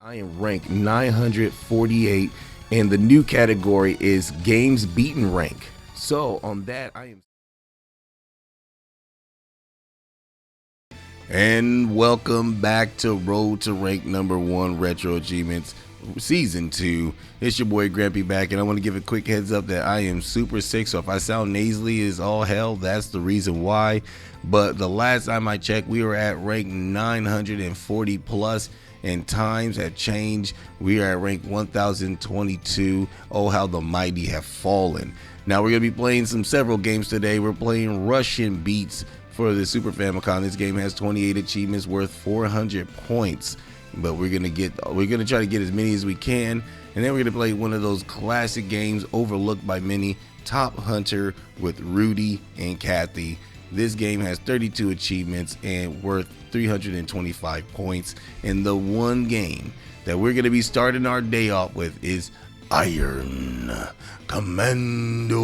I am ranked 948, and the new category is games beaten rank. So on that, I am. And welcome back to Road to Rank #1 Retro Achievements Season 2. It's your boy Grampy back, and I want to give a quick heads up that I am super sick, so if I sound nasally as all hell, that's the reason why. But the last time I checked, we were at rank 940 plus, and times have changed. We are at rank 1022. Oh, how the mighty have fallen. Now we're going to be playing several games today. We're playing Russian Beats for the Super Famicom. This game has 28 achievements worth 400 points, but we're gonna try to get as many as we can, and then we're gonna play one of those classic games overlooked by many, Top Hunter with Roddy and Cathy. This game has 32 achievements and worth 325 points, and the one game that we're gonna be starting our day off with is Iron Commando.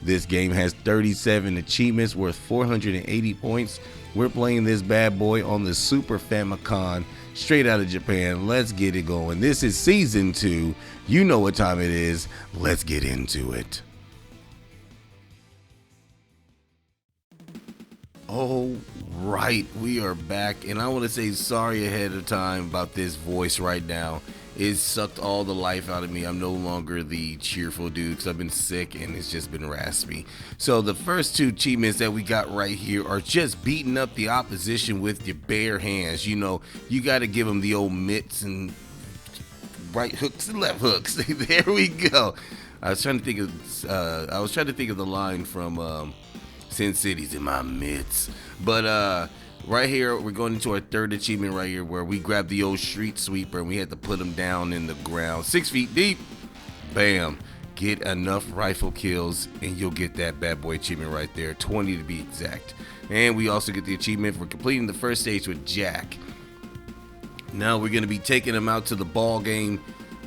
This game has 37 achievements worth 480 points. We're playing this bad boy on the Super Famicom, straight out of Japan. Let's get it going. This is Season 2. You know what time it is. Let's get into it. All right, we are back, and I want to say sorry ahead of time about this voice right now. It sucked all the life out of me. I'm no longer the cheerful dude because I've been sick and it's just been raspy. So the first two achievements that we got right here are just beating up the opposition with your bare hands. You know, you got to give them the old mitts and right hooks and left hooks. There we go. I was trying to think of the line from Sin City's in my mitts. But right here, we're going into our third achievement right here, where we grabbed the old street sweeper and we had to put him down in the ground 6 feet deep. Bam. Get enough rifle kills and you'll get that bad boy achievement right there, 20 to be exact. And we also get the achievement for completing the first stage with Jack. Now we're going to be taking him out to the ball game,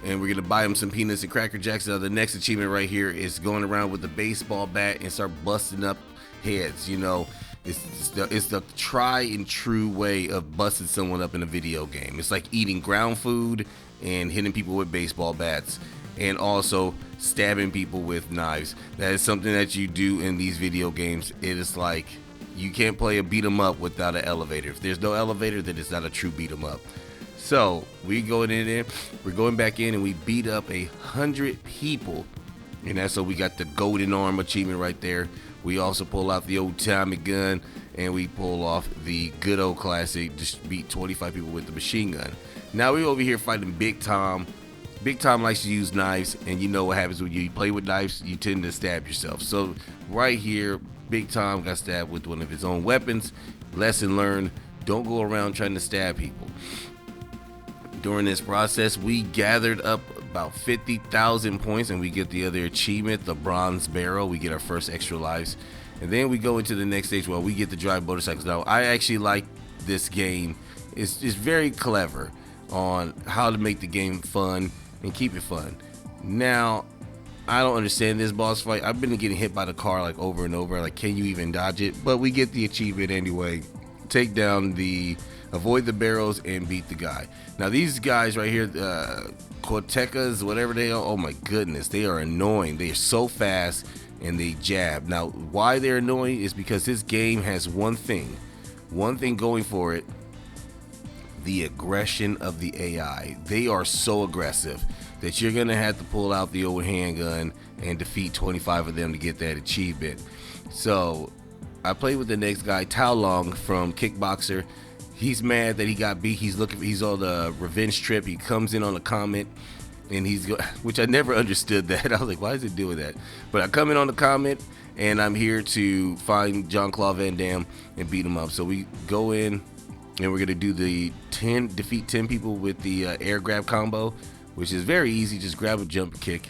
and we're going to buy him some peanuts and Cracker Jacks. Now the next achievement right here is going around with the baseball bat and start busting up heads. You know, it's the try and true way of busting someone up in a video game. It's like eating ground food and hitting people with baseball bats, and also stabbing people with knives. That is something that you do in these video games. It is like you can't play a beat 'em up without an elevator. If there's no elevator, then it's not a true beat 'em up. So we going in there, we're going back in, and we beat up 100 people, and that's so we got the golden arm achievement right there. We also pull out the old Tommy gun, and we pull off the good old classic, just beat 25 people with the machine gun. Now we're over here fighting Big Tom. Big Tom likes to use knives, and you know what happens when you play with knives, you tend to stab yourself. So right here, Big Tom got stabbed with one of his own weapons. Lesson learned, don't go around trying to stab people. During this process, we gathered up about 50,000 points, and we get the other achievement, the bronze barrel. We get our first extra lives, and then we go into the next stage where we get to drive motorcycles. Now I actually like this game. It's very clever on how to make the game fun and keep it fun. Now I don't understand this boss fight. I've been getting hit by the car like over and over, like can you even dodge it? But we get the achievement anyway. Take down avoid the barrels and beat the guy. Now these guys right here, Cortecas, whatever they are, oh my goodness, they are annoying. They are so fast and they jab. Now why they're annoying is because this game has one thing going for it: the aggression of the AI. They are so aggressive that you're gonna have to pull out the old handgun and defeat 25 of them to get that achievement. So I played with the next guy, Tao Long from Kickboxer. He's mad that he got beat. He's on the revenge trip. He comes in on a comment, and which I never understood that. I was like, why is it doing that? But I come in on the comment, and I'm here to find Jean-Claude Van Damme and beat him up. So we go in, and we're gonna do the defeat 10 people with the air grab combo, which is very easy. Just grab a jump kick.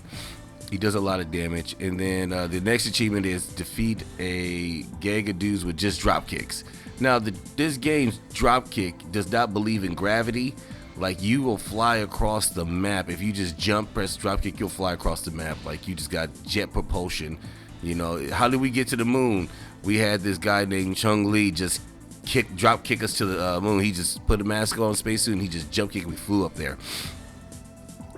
He does a lot of damage. And then the next achievement is defeat a gang of dudes with just drop kicks. Now this game's drop kick does not believe in gravity. Like you will fly across the map. If you just jump, press drop kick, you'll fly across the map. Like you just got jet propulsion. You know, how did we get to the moon? We had this guy named Chung Lee just drop kick us to the moon. He just put a mask on, spacesuit, and he just jump kicked. We flew up there.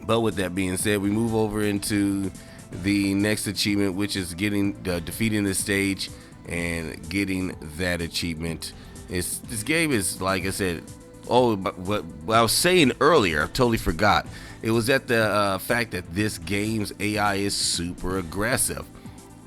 But with that being said, we move over into the next achievement, which is getting defeating the stage and getting that achievement. This game is, like I said, what I was saying earlier, I totally forgot. It was at the fact that this game's AI is super aggressive.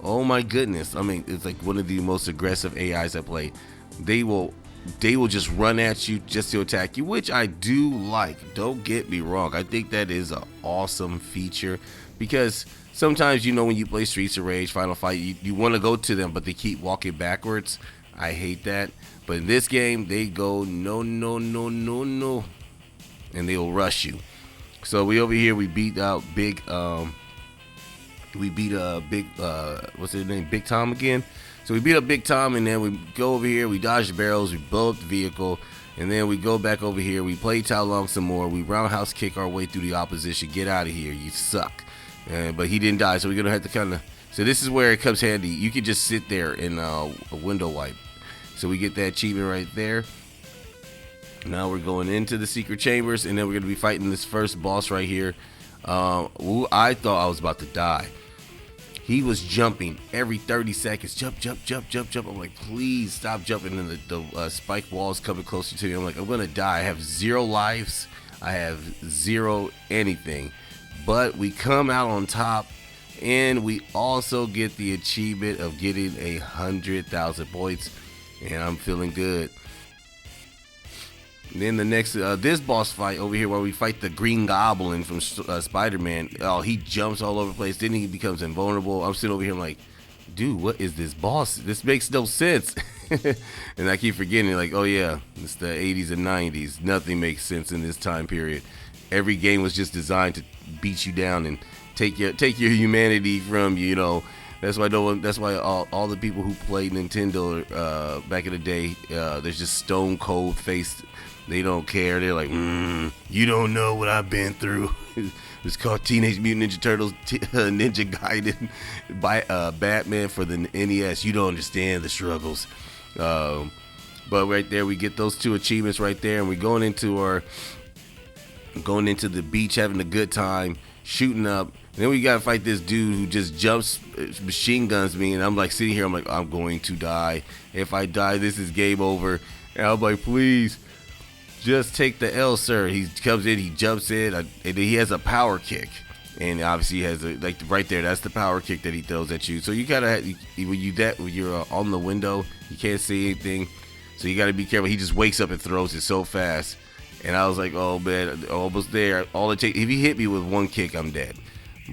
Oh my goodness. I mean, it's like one of the most aggressive AIs I play. They will just run at you just to attack you, which I do like. Don't get me wrong. I think that is an awesome feature, because sometimes, when you play Streets of Rage, Final Fight, you want to go to them, but they keep walking backwards. I hate that. But in this game, they go no, and they'll rush you. So we over here, we beat out Big what's his name? Big Tom again. So we beat up Big Tom, and then we go over here, we dodge the barrels, we blow up the vehicle, and then we go back over here, we play Tao Long some more, we roundhouse kick our way through the opposition. Get out of here, you suck. But he didn't die, so we're gonna have to kind of. So this is where it comes handy. You can just sit there in a window wipe. So we get that achievement right there. Now we're going into the secret chambers, and then we're gonna be fighting this first boss right here. I thought I was about to die. He was jumping every 30 seconds. Jump. I'm like, please stop jumping. And the spike wall's coming closer to me. I'm like, I'm gonna die. I have 0 lives. I have 0 anything. But we come out on top, and we also get the achievement of getting 100,000 points, and I'm feeling good. And then the next, this boss fight over here, where we fight the Green Goblin from Spider-Man. Oh, he jumps all over the place. Then he becomes invulnerable. I'm sitting over here, I'm like, dude, what is this boss? This makes no sense. And I keep forgetting, like, oh yeah, it's the 80s and 90s. Nothing makes sense in this time period. Every game was just designed to beat you down and take your humanity from you. That's why all the people who played Nintendo back in the day, there's just stone cold faced. They don't care. They're like, you don't know what I've been through. It's called Teenage Mutant Ninja Turtles Ninja Gaiden by Batman for the NES. You don't understand the struggles. But right there, we get those 2 achievements right there, and we're going into the beach, having a good time, shooting up. And then we gotta fight this dude who just jumps, machine guns me, and I'm like sitting here, I'm like, I'm going to die. If I die, this is game over. And I'm like, please, just take the L, sir. He comes in, he jumps in, and he has a power kick. And obviously he has right there, that's the power kick that he throws at you. So you gotta, when you're on the window, you can't see anything. So you gotta be careful. He just wakes up and throws it so fast. And I was like, oh man, almost there. If he hit me with 1 kick, I'm dead.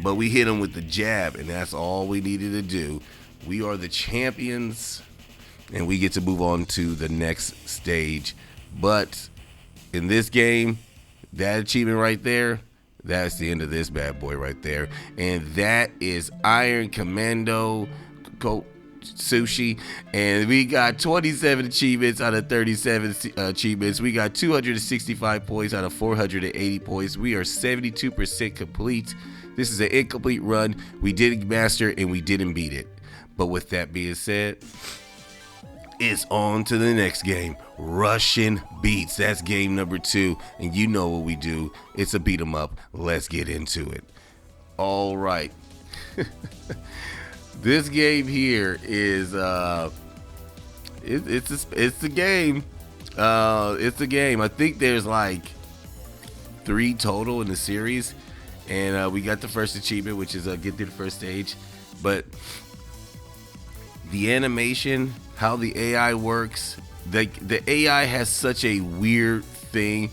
But we hit him with the jab, and that's all we needed to do. We are the champions, and we get to move on to the next stage. But in this game, that achievement right there, that's the end of this bad boy right there. And that is Iron Commando Sushi, and we got 27 achievements out of 37 achievements. We got 265 points out of 480 points. We are 72% complete. This is an incomplete run. We didn't master, and we didn't beat it. But with that being said, it's on to the next game, Russian Beats. That's game number 2, and you know what we do. It's a beat 'em up. Let's get into it. All right. This game here is it's a game. It's a game. I think there's like 3 total in the series, and we got the first achievement, which is get through the first stage. But the animation, how the AI works, the AI has such a weird thing.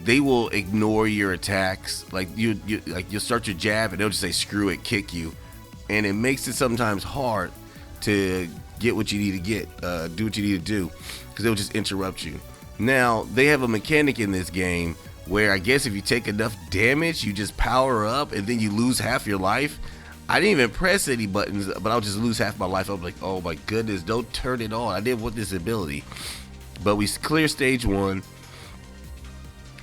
They will ignore your attacks. Like you'll start your jab, and they'll just say screw it, kick you. And it makes it sometimes hard to get what you need to get, do what you need to do, because they'll just interrupt you. Now, they have a mechanic in this game where I guess if you take enough damage, you just power up and then you lose half your life. I didn't even press any buttons, but I'll just lose half my life. I'm like, oh my goodness, don't turn it on. I didn't want this ability. But we clear stage 1.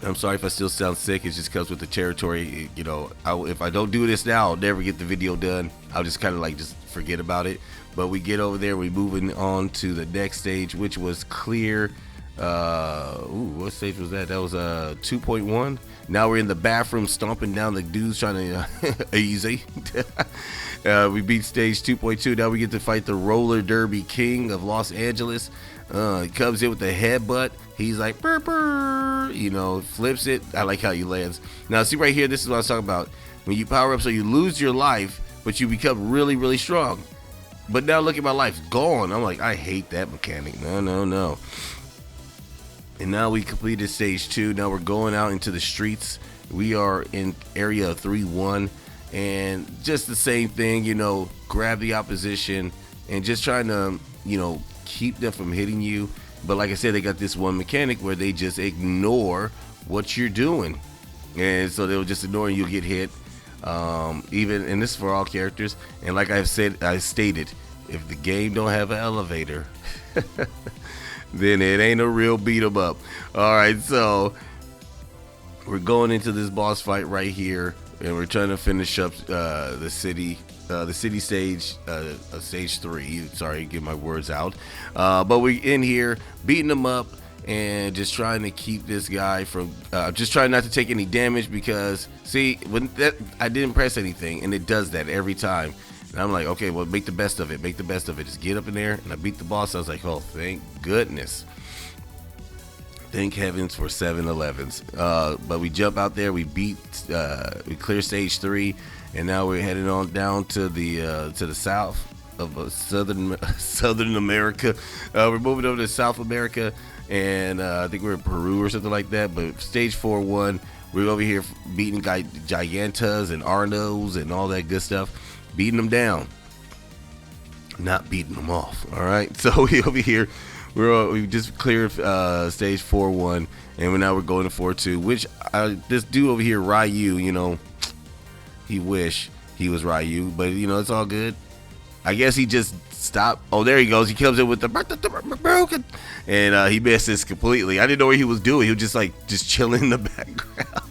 I'm sorry if I still sound sick. It just comes with the territory. You know, if I don't do this now, I'll never get the video done. I'll just kind of like just forget about it. But we get over there. We're moving on to the next stage, which was clear. What stage was that? That was 2.1. Now we're in the bathroom stomping down the dudes trying to easy. We beat stage 2.2. Now we get to fight the roller derby king of Los Angeles. He comes in with the headbutt. He's like, burr, burr, you know, flips it. I like how he lands. Now, see right here, this is what I was talking about. When you power up, so you lose your life, but you become really, really strong. But now look at my life, gone. I'm like, I hate that mechanic. No. And now we completed stage 2. Now we're going out into the streets. We are in area 3-1. And just the same thing, you know, grab the opposition and just trying to, you know, keep them from hitting you. But like I said, they got this one mechanic where they just ignore what you're doing, and so they'll just ignore and you'll get hit. Even, and this is for all characters, and like I stated, if the game don't have an elevator then it ain't a real beat 'em up. All right, so we're going into this boss fight right here, and we're trying to finish up the city stage, stage 3. Sorry, get my words out. But we're in here beating them up and just trying to keep this guy from just trying not to take any damage, because see, when that I didn't press anything and it does that every time. And I'm like, okay, well, make the best of it. Just get up in there. And I beat the boss. I was like, oh, thank goodness. Thank heavens for 7-Elevens. But we jump out there. We we clear stage 3. And now we're heading on down to the south of Southern America. We're moving over to South America. And I think we're in Peru or something like that. But stage 4-1. We're over here beating Gigantas and Arnos and all that good stuff. Beating them down, not beating them off. All right, so we over here, we just cleared stage 4-1, and now we're going to 4-2. Which this dude over here, Ryu, you know, he wish he was Ryu, but you know it's all good. I guess he just stopped. Oh, there he goes. He comes in with the broken, and he misses completely. I didn't know what he was doing. He was just chilling in the background.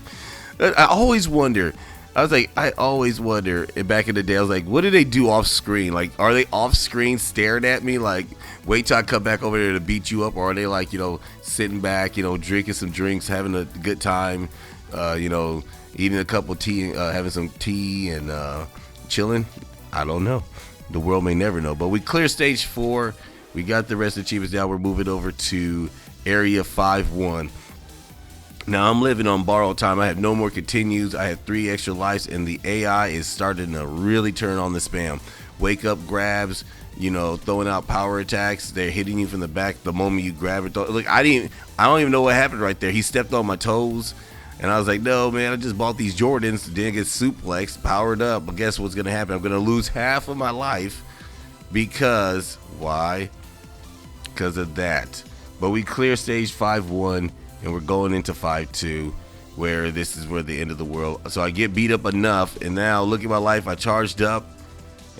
I always wonder. I always wonder, back in the day, I was like, what do they do off screen? Like, are they off screen staring at me? Like, wait till I come back over there to beat you up? Or are they like, you know, sitting back, you know, drinking some drinks, having a good time, you know, eating a couple tea, having some tea and chilling? I don't know. The world may never know. But we cleared stage 4. We got the rest of the achievements down. We're moving over to area 5-1. Now I'm living on borrowed time. I have no more continues. I have 3 extra lives, and the AI is starting to really turn on the spam. Wake up grabs, you know, throwing out power attacks. They're hitting you from the back the moment you grab it. Look, I don't even know what happened right there. He stepped on my toes, and I was like, no, man, I just bought these Jordans. Didn't get suplexed, powered up. But guess what's gonna happen? I'm gonna lose half of my life because why? Because of that. But we clear stage 5-1. And we're going into 5-2, where this is where the end of the world. So I get beat up enough, and now look at my life. I charged up,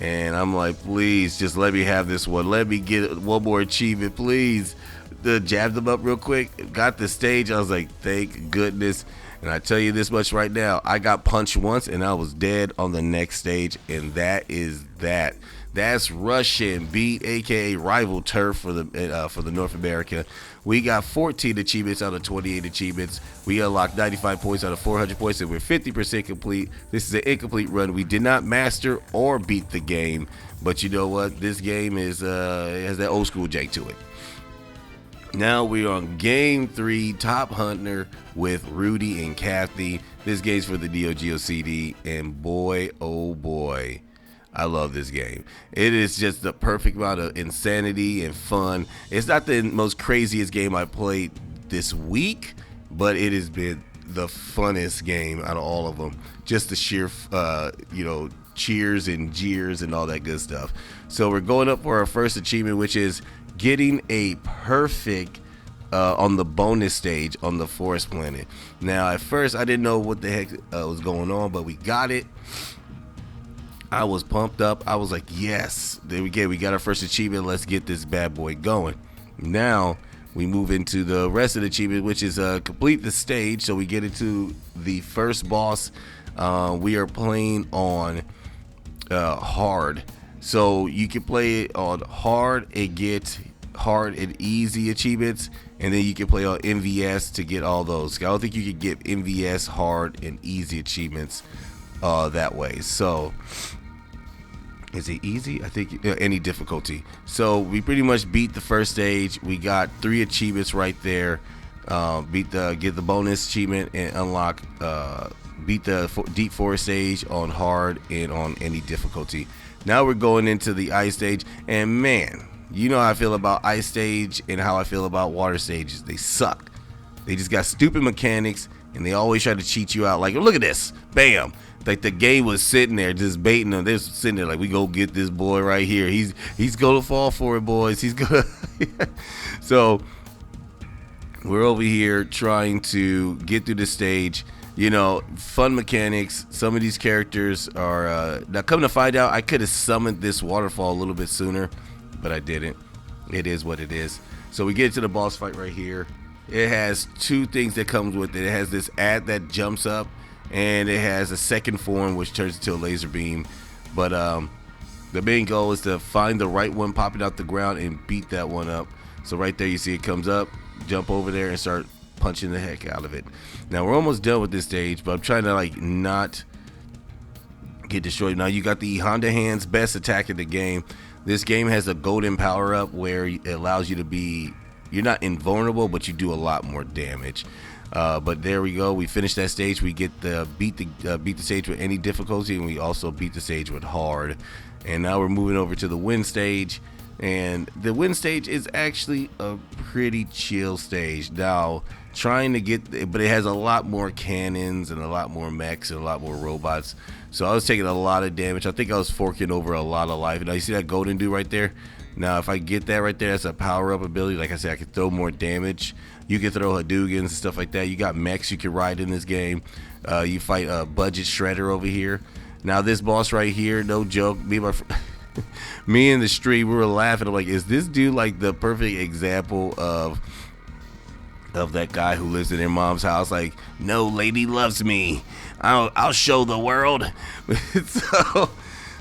and I'm like, please, just let me have this one. Let me get one more achievement, please. Jabbed them up real quick. Got the stage. I was like, thank goodness. And I tell you this much right now, I got punched once, and I was dead on the next stage, and that is that. That's Russian beat, aka rival turf for the North America. We got 14 achievements out of 28 achievements. We unlocked 95 points out of 400 points, and we're 50% complete. This is an incomplete run. We did not master or beat the game, but you know what? This game is has that old school jank to it. Now we're on game 3, Top Hunter with Roddy and Cathy. This game's for the Neo Geo CD, and boy, oh boy, I love this game. It is just the perfect amount of insanity and fun. It's not the most craziest game I played this week, but it has been the funnest game out of all of them. Just the sheer, you know, cheers and jeers and all that good stuff. So we're going up for our first achievement, which is getting a perfect on the bonus stage on the forest planet. Now, at first, I didn't know what the heck was going on, but we got it. I was pumped up. I was like, yes, there we go. We got our first achievement. Let's get this bad boy going. Now we move into the rest of the achievement, which is complete the stage. So we get into the first boss. We are playing on hard, so you can play it on hard and get hard and easy achievements, and then you can play on MVS to get all those. I don't think you could get MVS hard and easy achievements that way. So is it easy? I think any difficulty. So we pretty much beat the first stage. We got 3 achievements right there. Get the bonus achievement and unlock. Beat the deep forest stage on hard and on any difficulty. Now we're going into the ice stage, and man, you know how I feel about ice stage and how I feel about water stages. They suck. They just got stupid mechanics, and they always try to cheat you out. Like, look at this, bam. Like the game was sitting there just baiting them. They're sitting there like, we go get this boy right here. He's gonna fall for it, boys. He's gonna. So we're over here trying to get through the stage. You know, fun mechanics. Some of these characters are now coming to find out, I could have summoned this waterfall a little bit sooner, but I didn't. It is what it is. So we get to the boss fight right here. It has 2 things that comes with it. It has this ad that jumps up, and it has a second form which turns into a laser beam. But the main goal is to find the right one popping out the ground and beat that one up. So right there you see it comes up, jump over there and start punching the heck out of it. Now we're almost done with this stage, but I'm trying to like not get destroyed. Now you got the Honda Hand's best attack in the game. This game has a golden power up where it allows you to be, you're not invulnerable, but you do a lot more damage. But there we go. We finished that stage. We get the beat the stage with any difficulty, and we also beat the stage with hard. And now we're moving over to the win stage. And the win stage is actually a pretty chill stage. Now, trying to get, but it has a lot more cannons and a lot more mechs and a lot more robots. So I was taking a lot of damage. I think I was forking over a lot of life. Now you see that golden dude right there? Now if I get that right there, that's a power up ability. Like I said, I can throw more damage. You can throw Hadoukens and stuff like that. You got mechs you can ride in this game. You fight a budget shredder over here. Now this boss right here, no joke, me in the street, we were laughing. I'm like, is this dude like the perfect example of that guy who lives in their mom's house? Like, no lady loves me. I'll show the world. So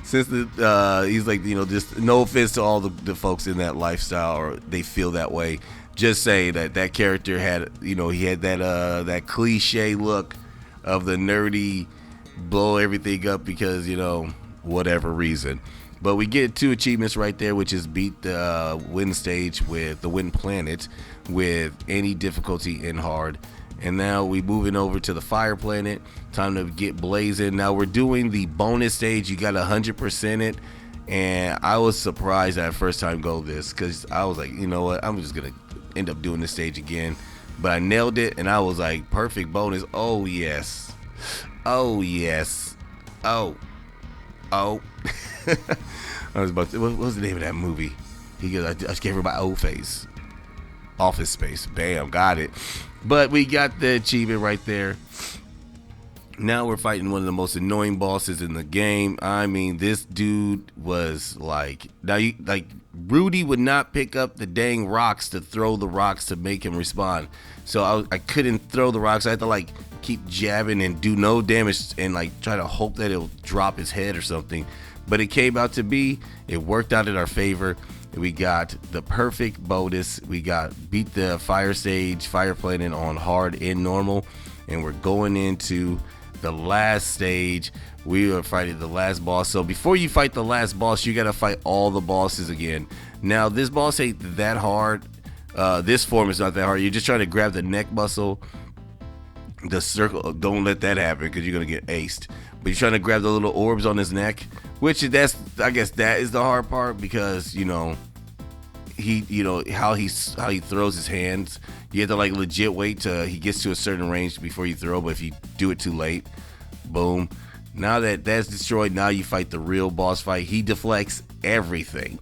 since he's like, you know, just no offense to all the folks in that lifestyle, or they feel that way. Just say that character had, you know, he had that cliche look of the nerdy blow everything up because, you know, whatever reason. But we get 2 achievements right there, which is beat the win stage with the win planet with any difficulty in hard. And now we moving over to the fire planet. Time to get blazing. Now we're doing the bonus stage. You got 100% it. And I was surprised at first time go this, because I was like, you know what, I'm just going to end up doing this stage again. But I nailed it, and I was like, perfect bonus. Oh, yes. Oh, yes. Oh. I was about to, what was the name of that movie? He goes, I just gave her my old face. Office Space. Bam, got it. But we got the achievement right there. Now we're fighting one of the most annoying bosses in the game. I mean, this dude was like, Rudy would not pick up the dang rocks to throw the rocks to make him respond. So I couldn't throw the rocks. I had to like keep jabbing and do no damage and like try to hope that it'll drop his head or something. But it came out to be, it worked out in our favor. We got the perfect bonus. We beat the fire stage, fire planet on hard and normal. And we're going into the last stage. We are fighting the last boss. So before you fight the last boss, you got to fight all the bosses again. Now, this boss ain't that hard. This form is not that hard. You're just trying to grab the neck muscle. The circle, don't let that happen because you're going to get aced. But you're trying to grab the little orbs on his neck, which I guess that is the hard part, because, you know, how he throws his hands. You have to like legit wait till he gets to a certain range before you throw, but if you do it too late, boom. Now that's destroyed, now you fight the real boss fight. He deflects everything.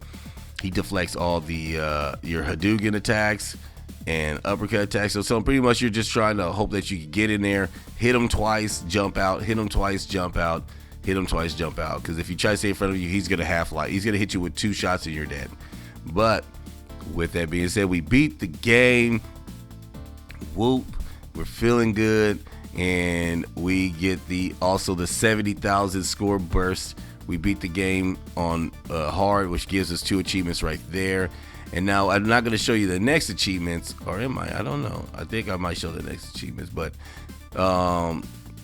He deflects all the your Hadouken attacks and uppercut attacks. So pretty much you're just trying to hope that you can get in there, hit him twice, jump out, hit him twice, jump out, hit him twice, jump out. Because if you try to stay in front of you, he's gonna half life. He's gonna hit you with 2 shots and you're dead. But with that being said, we beat the game. Whoop, we're feeling good. And we get the 70,000 score burst. We beat the game on hard, which gives us 2 achievements right there. And now I'm not going to show you the next achievements, or am I? I don't know. I think I might show the next achievements, but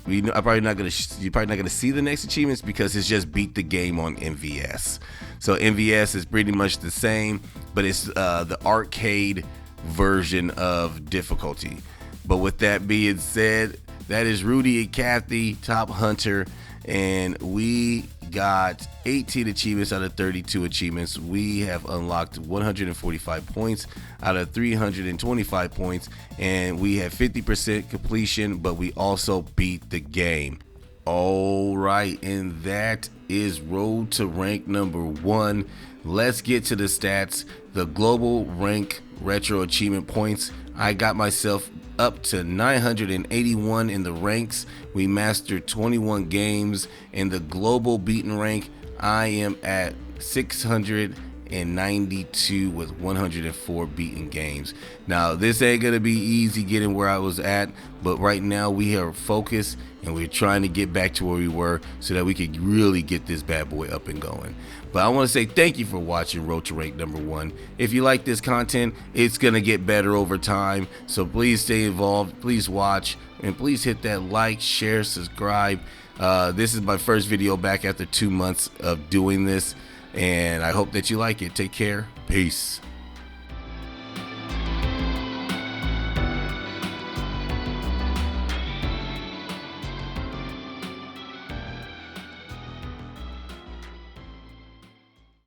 you're probably not going to see the next achievements because it's just beat the game on MVS. So MVS is pretty much the same, but it's the arcade version of difficulty. But with that being said, that is Roddy Cathy, Top Hunter, and we got 18 achievements out of 32 achievements. We have unlocked 145 points out of 325 points, and we have 50% completion, but we also beat the game. All right, and that is road to rank number 1. Let's get to the stats. The global rank retro achievement points, I got myself up to 981 in the ranks. We mastered 21 games. In the global beaten rank, I am at 692 with 104 beaten games. Now, this ain't gonna be easy getting where I was at, but right now we are focused and we're trying to get back to where we were so that we could really get this bad boy up and going. But I want to say thank you for watching Road to Rank number 1. If you like this content, it's gonna get better over time, so please stay involved, please watch, and please hit that like, share, subscribe. This is my first video back after 2 months of doing this, and I hope that you like it. Take care. Peace.